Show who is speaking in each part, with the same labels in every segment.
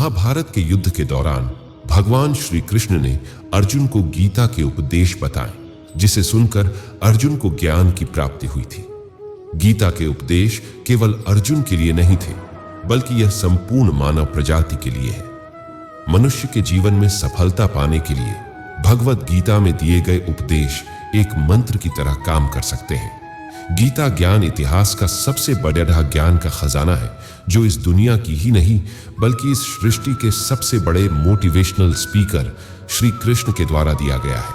Speaker 1: महाभारत के युद्ध के दौरान भगवान श्री कृष्ण ने अर्जुन को गीता के उपदेश बताए, जिसे सुनकर अर्जुन को ज्ञान की प्राप्ति हुई थी। गीता के उपदेश केवल अर्जुन के लिए नहीं थे, बल्कि यह संपूर्ण मानव प्रजाति के लिए है। मनुष्य के जीवन में सफलता पाने के लिए भगवत गीता में दिए गए उपदेश एक मंत्र की तरह काम कर सकते हैं। गीता ज्ञान इतिहास का सबसे बड़ा ज्ञान का खजाना है, जो इस दुनिया की ही नहीं बल्कि इस सृष्टि के सबसे बड़े मोटिवेशनल स्पीकर श्री कृष्ण के द्वारा दिया गया है,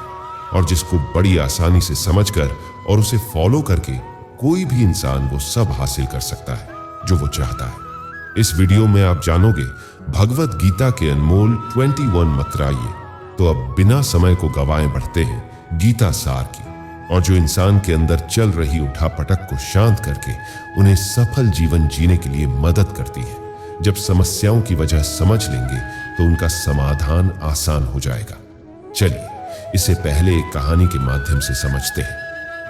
Speaker 1: और जिसको बड़ी आसानी से समझकर और उसे फॉलो करके कोई भी इंसान वो सब हासिल कर सकता है जो वो चाहता है। इस वीडियो में आप जानोगे भगवत गीता के अनमोल 21 मंत्र। आइए तो अब बिना समय को गवाए बढ़ते हैं गीता सार की, और जो इंसान के अंदर चल रही उठापटक को शांत करके उन्हें सफल जीवन जीने के लिए मदद करती है। जब समस्याओं की वजह समझ लेंगे तो उनका समाधान आसान हो जाएगा। चलिए इसे पहले एक कहानी के माध्यम से समझते हैं,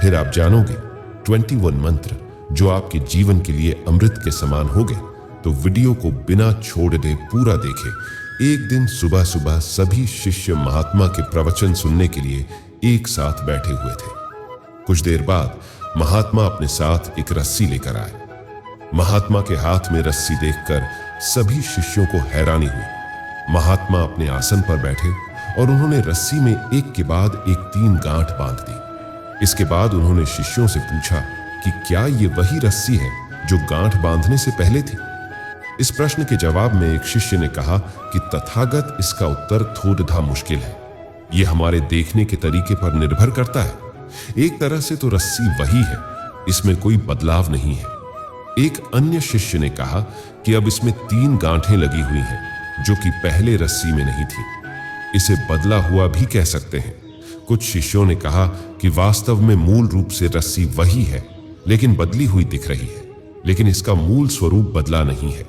Speaker 1: फिर आप जानोगे 21 मंत्र जो आपके जीवन के लिए अमृत के समान होंगे। तो वीडियो को बिना छोड़ दे पूरा देखें। एक दिन सुबह सुबह सभी शिष्य महात्मा के प्रवचन सुनने के लिए एक साथ बैठे हुए थे। कुछ देर बाद महात्मा अपने साथ एक रस्सी लेकर आए। महात्मा के हाथ में रस्सी देखकर सभी शिष्यों को हैरानी हुई। महात्मा अपने आसन पर बैठे और उन्होंने रस्सी में एक के बाद एक 3 गांठ बांध दी। इसके बाद उन्होंने शिष्यों से पूछा कि क्या ये वही रस्सी है जो गांठ बांधने से पहले थी। इस प्रश्न के जवाब में एक शिष्य ने कहा कि तथागत, इसका उत्तर थोड़ा मुश्किल है। यह हमारे देखने के तरीके पर निर्भर करता है। एक तरह से तो रस्सी वही है, इसमें कोई बदलाव नहीं है। एक अन्य शिष्य ने कहा कि अब इसमें 3 गांठें लगी हुई हैं, जो कि पहले रस्सी में नहीं थी। इसे बदला हुआ भी कह सकते हैं। कुछ शिष्यों ने कहा कि वास्तव में मूल रूप से रस्सी वही है, लेकिन बदली हुई दिख रही है, लेकिन इसका मूल स्वरूप बदला नहीं है।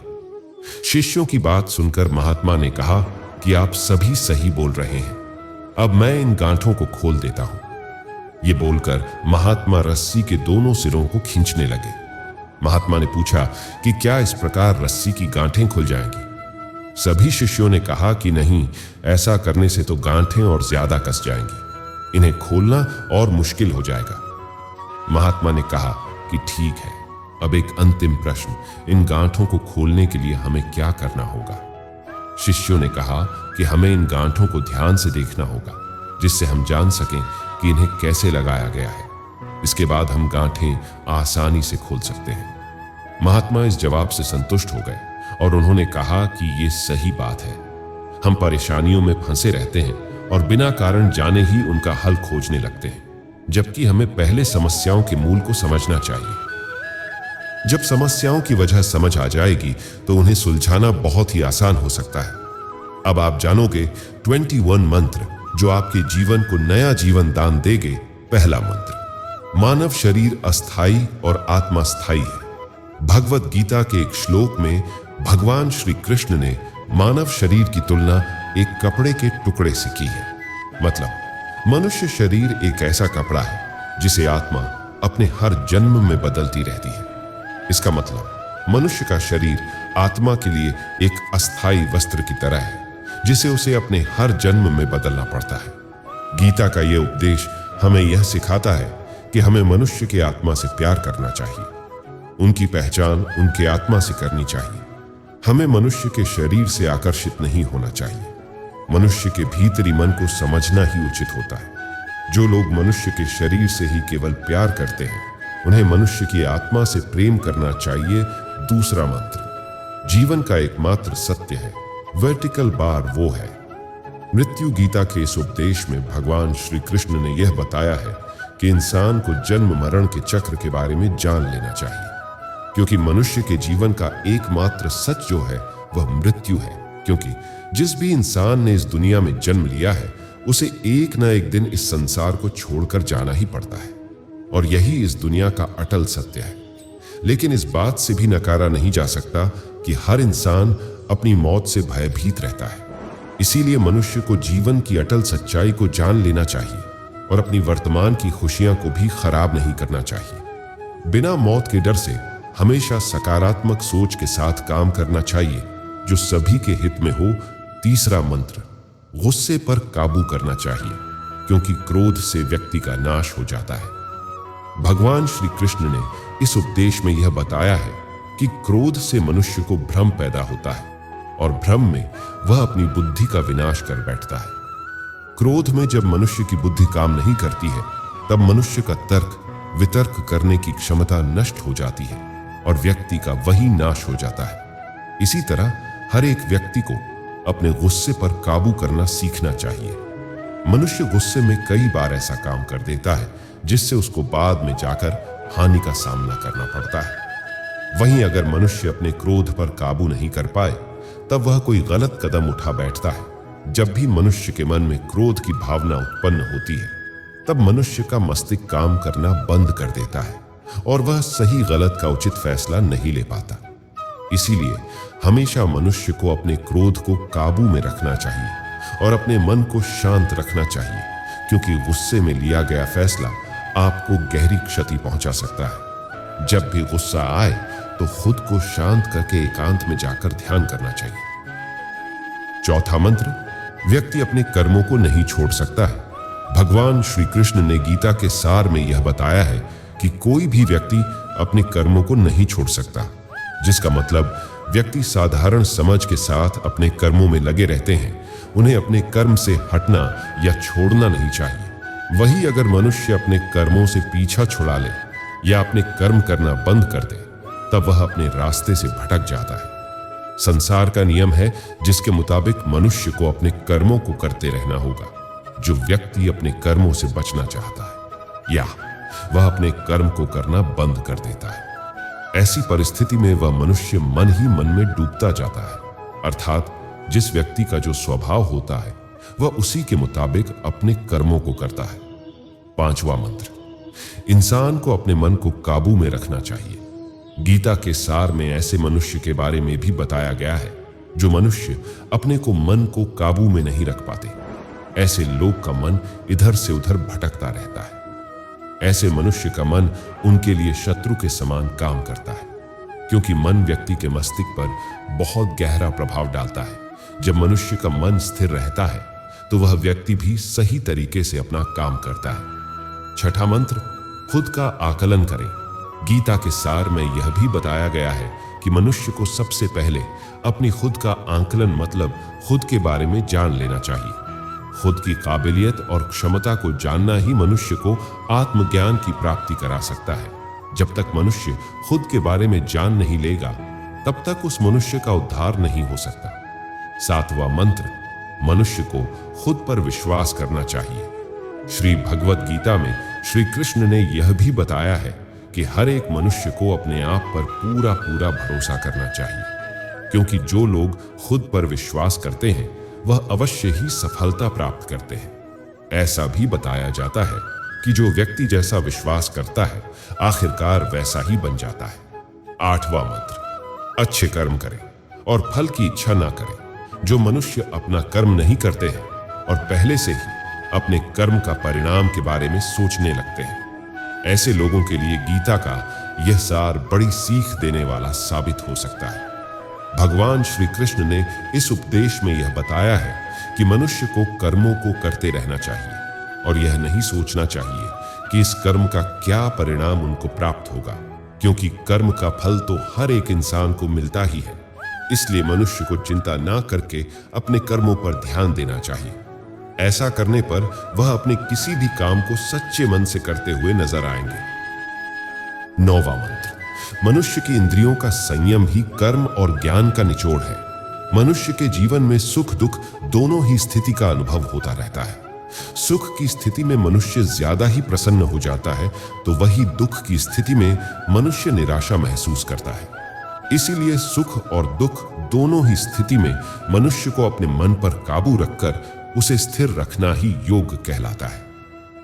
Speaker 1: शिष्यों की बात सुनकर महात्मा ने कहा कि आप सभी सही बोल रहे हैं, अब मैं इन गांठों को खोल देता हूं। ये बोलकर महात्मा रस्सी के दोनों सिरों को खींचने लगे। महात्मा ने पूछा कि क्या इस प्रकार रस्सी की गांठें खुल जाएंगी। सभी शिष्यों ने कहा कि नहीं, ऐसा करने से तो गांठें और ज्यादा कस जाएंगी, इन्हें खोलना और मुश्किल हो जाएगा। महात्मा ने कहा कि ठीक है, अब एक अंतिम प्रश्न, इन गांठों को खोलने के लिए हमें क्या करना होगा। शिष्यों ने कहा कि हमें इन गांठों को ध्यान से देखना होगा, जिससे हम जान सकें कि इन्हें कैसे लगाया गया है। इसके बाद हम गांठें आसानी से खोल सकते हैं। महात्मा इस जवाब से संतुष्ट हो गए और उन्होंने कहा कि ये सही बात है। हम परेशानियों में फंसे रहते हैं और बिना कारण जाने ही उनका हल खोजने लगते हैं, जबकि हमें पहले समस्याओं के मूल को समझना चाहिए। जब समस्याओं की वजह समझ आ जाएगी तो उन्हें सुलझाना बहुत ही आसान हो सकता है। अब आप जानोगे 21 मंत्र जो आपके जीवन को नया जीवन दान देंगे। पहला मंत्र, मानव शरीर अस्थाई और आत्मा स्थायी है। भगवत गीता के एक श्लोक में भगवान श्री कृष्ण ने मानव शरीर की तुलना एक कपड़े के टुकड़े से की है। मतलब मनुष्य शरीर एक ऐसा कपड़ा है जिसे आत्मा अपने हर जन्म में बदलती रहती है। इसका मतलब मनुष्य का शरीर आत्मा के लिए एक अस्थाई वस्त्र की तरह है, जिसे उसे अपने हर जन्म में बदलना पड़ता है। गीता का यह उपदेश हमें यह सिखाता है कि हमें मनुष्य के आत्मा से प्यार करना चाहिए, उनकी पहचान उनके आत्मा से करनी चाहिए। हमें मनुष्य के शरीर से आकर्षित नहीं होना चाहिए। मनुष्य के भीतरी मन को समझना ही उचित होता है। जो लोग मनुष्य के शरीर से ही केवल प्यार करते हैं, उन्हें मनुष्य की आत्मा से प्रेम करना चाहिए। दूसरा मंत्र, जीवन का एकमात्र सत्य है, वर्टिकल बार वो है। मृत्यु गीता के इस उपदेश में भगवान श्री कृष्ण ने यह बताया है कि इंसान को जन्म मरण के चक्र के बारे में जान लेना चाहिए, क्योंकि मनुष्य के जीवन का एकमात्र सच जो है वह मृत्यु है। क्योंकि जिस भी इंसान ने इस दुनिया में जन्म लिया है, उसे एक न एक दिन इस संसार को छोड़कर जाना ही पड़ता है, और यही इस दुनिया का अटल सत्य है। लेकिन इस बात से भी नकारा नहीं जा सकता कि हर इंसान अपनी मौत से भयभीत रहता है। इसीलिए मनुष्य को जीवन की अटल सच्चाई को जान लेना चाहिए और अपनी वर्तमान की खुशियां को भी खराब नहीं करना चाहिए। बिना मौत के डर से हमेशा सकारात्मक सोच के साथ काम करना चाहिए, जो सभी के हित में हो। तीसरा मंत्र, गुस्से पर काबू करना चाहिए, क्योंकि क्रोध से व्यक्ति का नाश हो जाता है। भगवान श्री कृष्ण ने इस उपदेश में यह बताया है कि क्रोध से मनुष्य को भ्रम पैदा होता है और भ्रम में वह अपनी बुद्धि का विनाश कर बैठता है। क्रोध में जब मनुष्य की बुद्धि काम नहीं करती है, तब मनुष्य का तर्क वितर्क करने की क्षमता नष्ट हो जाती है और व्यक्ति का वही नाश हो जाता है। इसी तरह हर एक व्यक्ति को अपने गुस्से पर काबू करना सीखना चाहिए। मनुष्य गुस्से में कई बार ऐसा काम कर देता है जिससे उसको बाद में जाकर हानि का सामना करना पड़ता है। वहीं अगर मनुष्य अपने क्रोध पर काबू नहीं कर पाए, तब वह कोई गलत कदम उठा बैठता है। जब भी मनुष्य के मन में क्रोध की भावना उत्पन्न होती है, तब मनुष्य का मस्तिष्क काम करना बंद कर देता है और वह सही गलत का उचित फैसला नहीं ले पाता। इसीलिए हमेशा मनुष्य को अपने क्रोध को काबू में रखना चाहिए और अपने मन को शांत रखना चाहिए, क्योंकि गुस्से में लिया गया फैसला आपको गहरी क्षति पहुंचा सकता है। जब भी गुस्सा आए तो खुद को शांत करके एकांत में जाकर ध्यान करना चाहिए। चौथा मंत्र, व्यक्ति अपने कर्मों को नहीं छोड़ सकता है। भगवान श्री कृष्ण ने गीता के सार में यह बताया है कि कोई भी व्यक्ति अपने कर्मों को नहीं छोड़ सकता, जिसका मतलब व्यक्ति साधारण समझ के साथ अपने कर्मों में लगे रहते हैं। उन्हें अपने कर्म से हटना या छोड़ना नहीं चाहिए। वही अगर मनुष्य अपने कर्मों से पीछा छुड़ा ले या अपने कर्म करना बंद कर दे, तब वह अपने रास्ते से भटक जाता है। संसार का नियम है जिसके मुताबिक मनुष्य को अपने कर्मों को करते रहना होगा। जो व्यक्ति अपने कर्मों से बचना चाहता है या वह अपने कर्म को करना बंद कर देता है, ऐसी परिस्थिति में वह मनुष्य मन ही मन में डूबता जाता है। अर्थात जिस व्यक्ति का जो स्वभाव होता है, वह उसी के मुताबिक अपने कर्मों को करता है। पांचवा मंत्र, इंसान को अपने मन को काबू में रखना चाहिए। गीता के सार में ऐसे मनुष्य के बारे में भी बताया गया है जो मनुष्य अपने को मन को काबू में नहीं रख पाते। ऐसे लोग का मन इधर से उधर भटकता रहता है। ऐसे मनुष्य का मन उनके लिए शत्रु के समान काम करता है, क्योंकि मन व्यक्ति के मस्तिष्क पर बहुत गहरा प्रभाव डालता है। जब मनुष्य का मन स्थिर रहता है तो वह व्यक्ति भी सही तरीके से अपना काम करता है। छठा मंत्र, खुद का आकलन करें। गीता के सार में यह भी बताया गया है कि मनुष्य को सबसे पहले अपनी खुद का आकलन मतलब खुद के बारे में जान लेना चाहिए। खुद की काबिलियत और क्षमता को जानना ही मनुष्य को आत्मज्ञान की प्राप्ति करा सकता है। जब तक मनुष्य खुद के बारे में जान नहीं लेगा, तब तक उस मनुष्य का उद्धार नहीं हो सकता। सातवां मंत्र, मनुष्य को खुद पर विश्वास करना चाहिए। श्री भगवत गीता में श्री कृष्ण ने यह भी बताया है कि हर एक मनुष्य को अपने आप पर पूरा पूरा भरोसा करना चाहिए, क्योंकि जो लोग खुद पर विश्वास करते हैं वह अवश्य ही सफलता प्राप्त करते हैं। ऐसा भी बताया जाता है कि जो व्यक्ति जैसा विश्वास करता है, आखिरकार वैसा ही बन जाता है। आठवां मंत्र, अच्छे कर्म करें और फल की इच्छा ना करें। जो मनुष्य अपना कर्म नहीं करते हैं और पहले से ही अपने कर्म का परिणाम के बारे में सोचने लगते हैं, ऐसे लोगों के लिए गीता का यह सार बड़ी सीख देने वाला साबित हो सकता है। भगवान श्री कृष्ण ने इस उपदेश में यह बताया है कि मनुष्य को कर्मों को करते रहना चाहिए और यह नहीं सोचना चाहिए कि इस कर्म का क्या परिणाम उनको प्राप्त होगा, क्योंकि कर्म का फल तो हर एक इंसान को मिलता ही है। इसलिए मनुष्य को चिंता ना करके अपने कर्मों पर ध्यान देना चाहिए। ऐसा करने पर वह अपने किसी भी काम को सच्चे मन से करते हुए नजर आएंगे। नौवां मंत्र, मनुष्य की इंद्रियों का संयम ही कर्म और ज्ञान का निचोड़ है। मनुष्य के जीवन में सुख दुख दोनों ही स्थिति का अनुभव होता रहता है। सुख की स्थिति में मनुष्य ज्यादा ही प्रसन्न हो जाता है, तो वही दुख की स्थिति में मनुष्य निराशा महसूस करता है। इसीलिए सुख और दुख दोनों ही स्थिति में मनुष्य को अपने मन पर काबू रखकर उसे स्थिर रखना ही योग कहलाता है।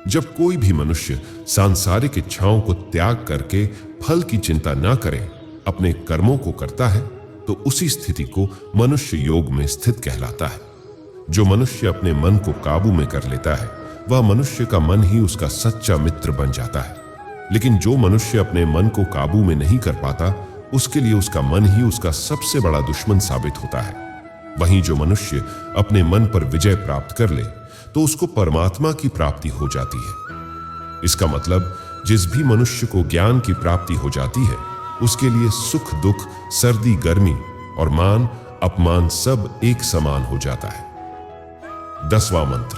Speaker 1: जब कोई भी मनुष्य सांसारिक इच्छाओं को त्याग करके फल की चिंता ना करे, अपने कर्मों को करता है, तो उसी स्थिति को मनुष्य योग में स्थित कहलाता है। जो मनुष्य अपने मन को काबू में कर लेता है, वह मनुष्य का मन ही उसका सच्चा मित्र बन जाता है। लेकिन जो मनुष्य अपने मन को काबू में नहीं कर पाता, उसके लिए उसका मन ही उसका सबसे बड़ा दुश्मन साबित होता है। वहीं जो मनुष्य अपने मन पर विजय प्राप्त कर ले तो उसको परमात्मा की प्राप्ति हो जाती है। इसका मतलब जिस भी मनुष्य को ज्ञान की प्राप्ति हो जाती है उसके लिए सुख दुख, सर्दी गर्मी और मान अपमान सब एक समान हो जाता है। 10वां मंत्र,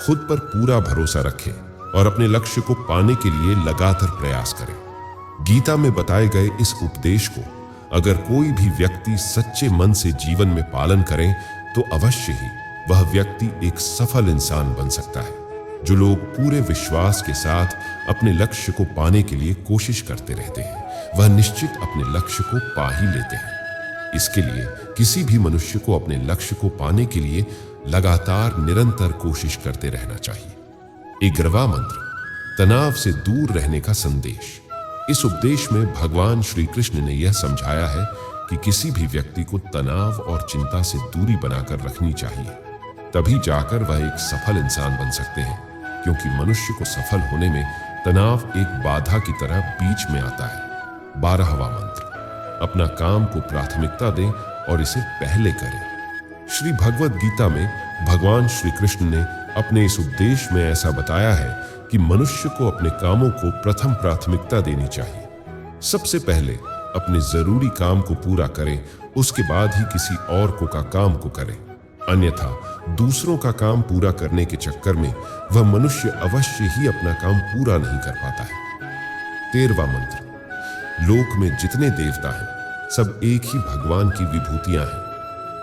Speaker 1: खुद पर पूरा भरोसा रखें और अपने लक्ष्य को पाने के लिए लगातार प्रयास करें। गीता में बताए गए इस उपदेश को अगर कोई भी व्यक्ति सच्चे मन से जीवन में पालन करे तो अवश्य ही वह व्यक्ति एक सफल इंसान बन सकता है। जो लोग पूरे विश्वास के साथ अपने लक्ष्य को पाने के लिए कोशिश करते रहते हैं वह निश्चित अपने लक्ष्य को पा ही लेते हैं। इसके लिए किसी भी मनुष्य को अपने लक्ष्य को पाने के लिए लगातार निरंतर कोशिश करते रहना चाहिए। 11वां मंत्र, तनाव से दूर रहने का संदेश। इस उपदेश में भगवान श्री कृष्ण ने यह समझाया है कि किसी भी व्यक्ति को तनाव और चिंता से दूरी बनाकर रखनी चाहिए, तभी जाकर वह एक सफल इंसान बन सकते हैं। क्योंकि मनुष्य को सफल होने में तनाव एक बाधा की तरह बीच में आता है। 12वां मंत्र, अपना काम को प्राथमिकता दें और इसे पहले करें। श्री भगवद गीता में भगवान श्री कृष्ण ने अपने इस उपदेश में ऐसा बताया है कि मनुष्य को अपने कामों को प्रथम प्राथमिकता देनी चाहिए। सबसे पहले अपने जरूरी काम को पूरा करें, उसके बाद ही किसी और का काम को करें। अन्यथा दूसरों का काम पूरा करने के चक्कर में वह मनुष्य अवश्य ही अपना काम पूरा नहीं कर पाता है। 13वां मंत्र, लोक में जितने देवता हैं सब एक ही भगवान की विभूतियां हैं।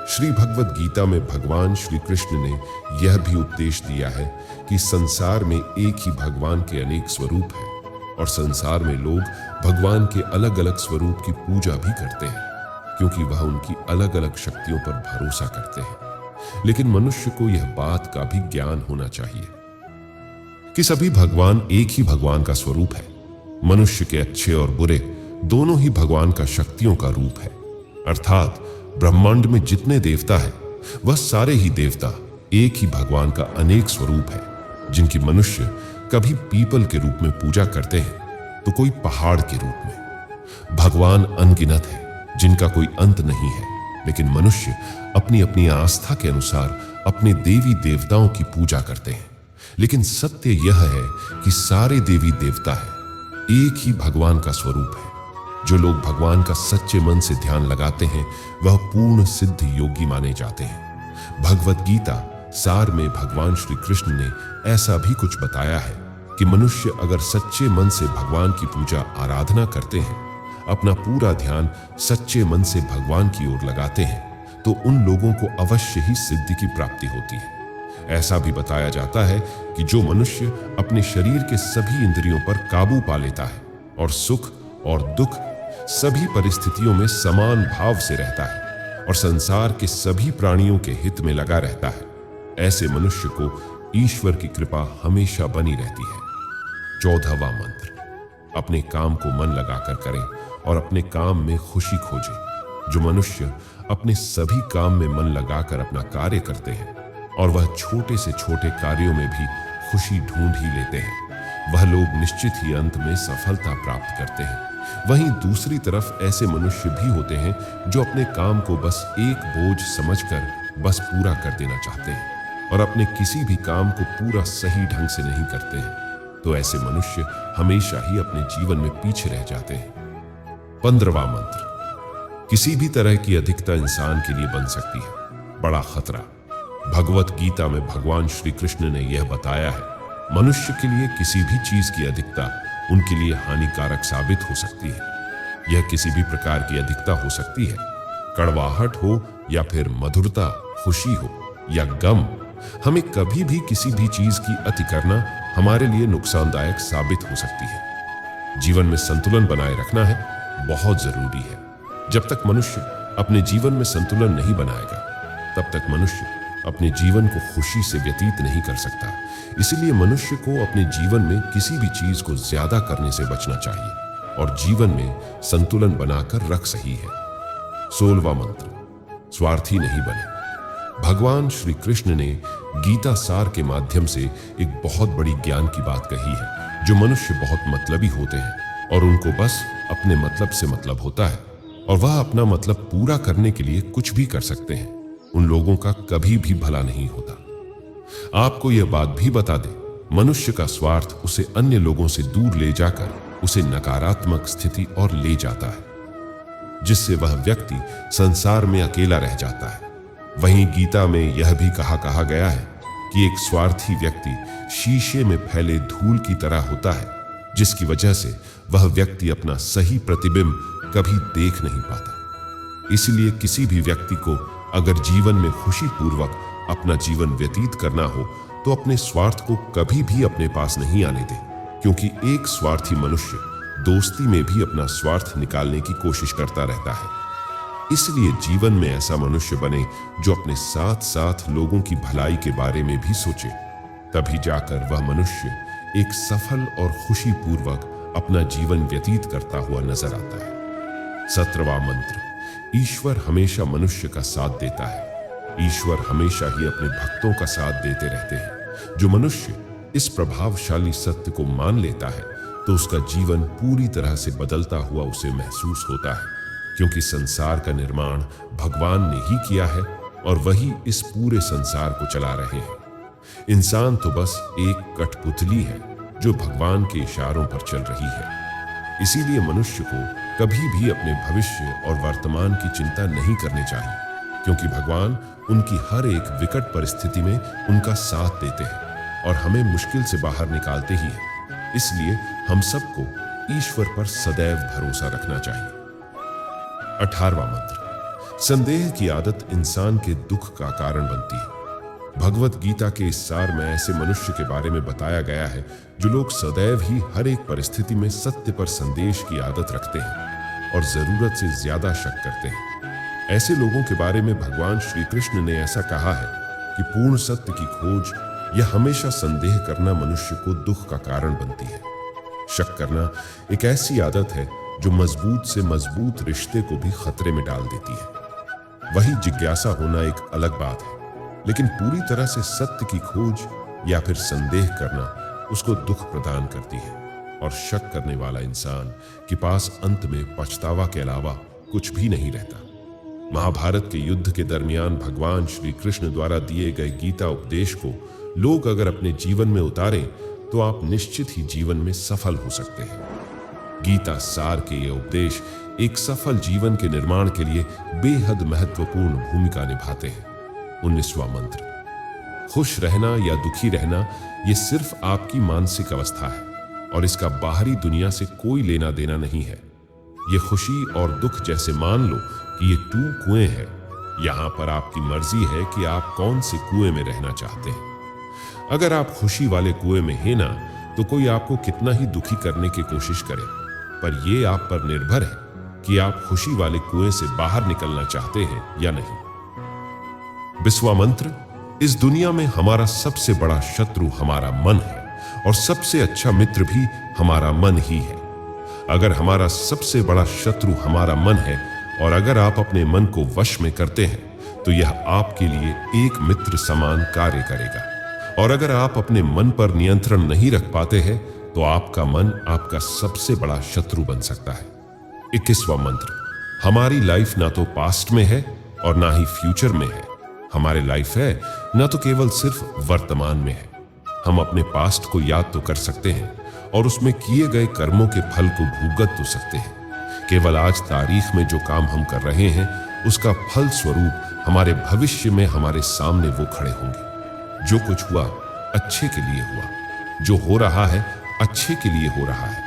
Speaker 1: श्री भगवद गीता में भगवान श्री कृष्ण ने यह भी उपदेश दिया है कि संसार में एक ही भगवान के अनेक स्वरूप हैं और संसार में लोग भगवान के अलग अलग स्वरूप की पूजा भी करते हैं क्योंकि वह उनकी अलग अलग शक्तियों पर भरोसा करते हैं। लेकिन मनुष्य को यह बात का भी ज्ञान होना चाहिए कि सभी भगवान एक ही भगवान का स्वरूप है। मनुष्य के अच्छे और बुरे दोनों ही भगवान का शक्तियों का रूप है। अर्थात ब्रह्मांड में जितने देवता हैं वह सारे ही देवता एक ही भगवान का अनेक स्वरूप है, जिनकी मनुष्य कभी पीपल के रूप में पूजा करते हैं तो कोई पहाड़ के रूप में। भगवान अनगिनत है जिनका कोई अंत नहीं है, लेकिन मनुष्य अपनी अपनी आस्था के अनुसार अपने देवी देवताओं की पूजा करते हैं। लेकिन सत्य यह है कि सारे देवी देवता है एक ही भगवान का स्वरूप है। जो लोग भगवान का सच्चे मन से ध्यान लगाते हैं वह पूर्ण सिद्ध योगी माने जाते हैं। भगवद गीता सार में भगवान श्री कृष्ण ने ऐसा भी कुछ बताया है कि मनुष्य अगर सच्चे मन से भगवान की पूजा आराधना करते हैं, अपना पूरा ध्यान सच्चे मन से भगवान की ओर लगाते हैं तो उन लोगों को अवश्य ही सिद्धि की प्राप्ति होती है। ऐसा भी बताया जाता है कि जो मनुष्य अपने शरीर के सभी इंद्रियों पर काबू पा लेता है और सुख और दुख सभी परिस्थितियों में समान भाव से रहता है और संसार के सभी प्राणियों के हित में लगा रहता है, ऐसे मनुष्य को ईश्वर की कृपा हमेशा बनी रहती है। 14वां मंत्र, अपने काम को मन लगाकर करें और अपने काम में खुशी खोजें। जो मनुष्य अपने सभी काम में मन लगाकर अपना कार्य करते हैं और वह छोटे से छोटे कार्यों में भी खुशी ढूंढ ही लेते हैं, वह लोग निश्चित ही अंत में सफलता प्राप्त करते हैं। वहीं दूसरी तरफ ऐसे मनुष्य भी होते हैं जो अपने काम को बस एक बोझ समझकर बस पूरा कर देना चाहते हैं और अपने किसी भी काम को पूरा सही ढंग से नहीं करते हैं, तो ऐसे मनुष्य हमेशा ही अपने जीवन में पीछे रह जाते हैं। 15वां मंत्र, किसी भी तरह की अधिकता इंसान के लिए बन सकती है बड़ा खतरा। भगवत गीता में भगवान श्री कृष्ण ने यह बताया है, मनुष्य के लिए किसी भी चीज की अधिकता उनके लिए हानिकारक साबित हो सकती है। यह किसी भी प्रकार की अधिकता हो सकती है, कड़वाहट हो या फिर मधुरता, खुशी हो या गम। हमें कभी भी किसी भी चीज की अति करना हमारे लिए नुकसानदायक साबित हो सकती है। जीवन में संतुलन बनाए रखना है बहुत जरूरी है। जब तक मनुष्य अपने जीवन में संतुलन नहीं बनाएगा तब तक मनुष्य अपने जीवन को खुशी से व्यतीत नहीं कर सकता। इसलिए मनुष्य को अपने जीवन में किसी भी चीज को ज्यादा करने से बचना चाहिए और जीवन में संतुलन बनाकर रख सही है। 16वां मंत्र, स्वार्थी नहीं बने। भगवान श्री कृष्ण ने गीता सार के माध्यम से एक बहुत बड़ी ज्ञान की बात कही है। जो मनुष्य बहुत मतलबी होते हैं और उनको बस अपने मतलब से मतलब होता है, और वह अपना मतलब पूरा करने के लिए कुछ भी कर सकते हैं, उन लोगों का कभी भी भला नहीं होता। आपको यह बात भी बता दें, मनुष्य का स्वार्थ उसे अन्य लोगों से दूर ले जाकर उसे नकारात्मक स्थिति और ले जाता है, जिससे वह व्यक्ति संसार में अकेला रह जाता है। वहीं गीता में यह भी कहा गया है कि एक स्वार्थी व्यक्ति शीशे में फैले धूल की तरह होता है, जिसकी वजह से वह व्यक्ति अपना सही प्रतिबिंब कभी देख नहीं पाता। इसलिए किसी भी व्यक्ति को अगर जीवन में खुशी पूर्वक अपना जीवन व्यतीत करना हो तो अपने स्वार्थ को कभी भी अपने पास नहीं आने दे, क्योंकि एक स्वार्थी मनुष्य दोस्ती में भी अपना स्वार्थ निकालने की कोशिश करता रहता है। इसलिए जीवन में ऐसा मनुष्य बने जो अपने साथ साथ लोगों की भलाई के बारे में भी सोचे, तभी जाकर वह मनुष्य एक सफल और खुशीपूर्वक अपना जीवन व्यतीत करता हुआ नजर आता है। 17वां मंत्र, ईश्वर हमेशा मनुष्य का साथ देता है। ईश्वर हमेशा ही अपने भक्तों का साथ देते रहते हैं। जो मनुष्य इस प्रभावशाली सत्य को मान लेता है तो उसका जीवन पूरी तरह से बदलता हुआ उसे महसूस होता है, क्योंकि संसार का निर्माण भगवान ने ही किया है और वही इस पूरे संसार को चला रहे हैं। इंसान तो बस एक कठपुतली है जो भगवान के इशारों पर चल रही है। इसीलिए मनुष्य को कभी भी अपने भविष्य और वर्तमान की चिंता नहीं करनी चाहिए, क्योंकि भगवान उनकी हर एक विकट परिस्थिति में उनका साथ देते हैं और हमें मुश्किल से बाहर निकालते ही हैं। इसलिए हम सबको ईश्वर पर सदैव भरोसा रखना चाहिए। 18वां मंत्र, संदेह की आदत इंसान के दुख का कारण बनती है। भगवत गीता के इस सार में ऐसे मनुष्य के बारे में बताया गया है जो लोग सदैव ही हर एक परिस्थिति में सत्य पर संदेश की आदत रखते हैं और जरूरत से ज्यादा शक करते हैं। ऐसे लोगों के बारे में भगवान श्री कृष्ण ने ऐसा कहा है कि पूर्ण सत्य की खोज या हमेशा संदेह करना मनुष्य को दुख का कारण बनती है। शक करना एक ऐसी आदत है जो मजबूत से मजबूत रिश्ते को भी खतरे में डाल देती है। वही जिज्ञासा होना एक अलग बात है, लेकिन पूरी तरह से सत्य की खोज या फिर संदेह करना उसको दुख प्रदान करती है। और शक करने वाला इंसान के पास अंत में पछतावा के अलावा कुछ भी नहीं रहता। महाभारत के युद्ध के दरमियान भगवान श्री कृष्ण द्वारा दिए गए गीता उपदेश को लोग अगर अपने जीवन में उतारें तो आप निश्चित ही जीवन में सफल हो सकते हैं। गीता सार के ये उपदेश एक सफल जीवन के निर्माण के लिए बेहद महत्वपूर्ण भूमिका निभाते हैं। 19वां मंत्र, खुश रहना या दुखी रहना ये सिर्फ आपकी मानसिक अवस्था है और इसका बाहरी दुनिया से कोई लेना देना नहीं है। ये खुशी और दुख जैसे मान लो कि ये 2 कुएं हैं। यहां पर आपकी मर्जी है कि आप कौन से कुएं में रहना चाहते हैं। अगर आप खुशी वाले कुएं में हैं ना, तो कोई आपको कितना ही दुखी करने की कोशिश करे, पर यह आप पर निर्भर है कि आप खुशी वाले कुएं से बाहर निकलना चाहते हैं या नहीं। 20वां मंत्र, इस दुनिया में हमारा सबसे बड़ा शत्रु हमारा मन है और सबसे अच्छा मित्र भी हमारा मन ही है। अगर हमारा सबसे बड़ा शत्रु हमारा मन है और अगर आप अपने मन को वश में करते हैं तो यह आपके लिए एक मित्र समान कार्य करेगा। और अगर आप अपने मन पर नियंत्रण नहीं रख पाते हैं तो आपका मन आपका सबसे बड़ा शत्रु बन सकता है। 21वां मंत्र, हमारी लाइफ ना तो पास्ट में है और ना ही फ्यूचर में है। हमारी लाइफ है ना तो केवल सिर्फ वर्तमान में है। हम अपने पास्ट को याद तो कर सकते हैं और उसमें किए गए कर्मों के फल को भुगत तो सकते हैं। केवल आज तारीख में जो काम हम कर रहे हैं उसका फल स्वरूप हमारे भविष्य में हमारे सामने वो खड़े होंगे। जो कुछ हुआ अच्छे के लिए हुआ, जो हो रहा है अच्छे के लिए हो रहा है,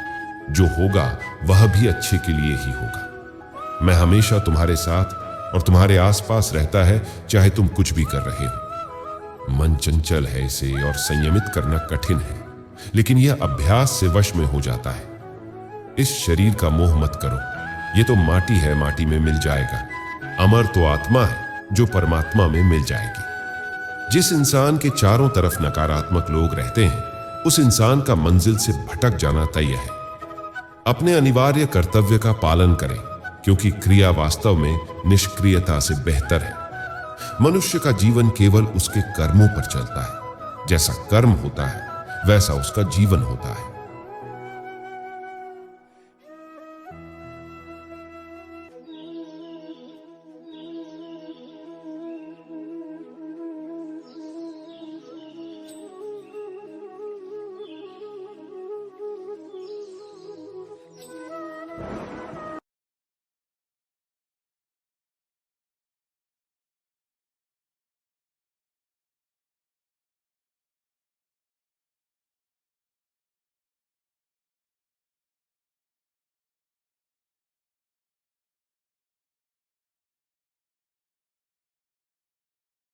Speaker 1: जो होगा वह भी अच्छे के लिए ही होगा। मैं हमेशा तुम्हारे साथ और तुम्हारे आसपास रहता है, चाहे तुम कुछ भी कर रहे हो। मन चंचल है, इसे और संयमित करना कठिन है, लेकिन यह अभ्यास से वश में हो जाता है। इस शरीर का मोह मत करो, ये तो माटी है, माटी में मिल जाएगा। अमर तो आत्मा है जो परमात्मा में मिल जाएगी। जिस इंसान के चारों तरफ नकारात्मक लोग रहते हैं उस इंसान का मंजिल से भटक जाना तय है। अपने अनिवार्य कर्तव्य का पालन करें, क्योंकि क्रिया वास्तव में निष्क्रियता से बेहतर है। मनुष्य का जीवन केवल उसके कर्मों पर चलता है। जैसा कर्म होता है वैसा उसका जीवन होता है।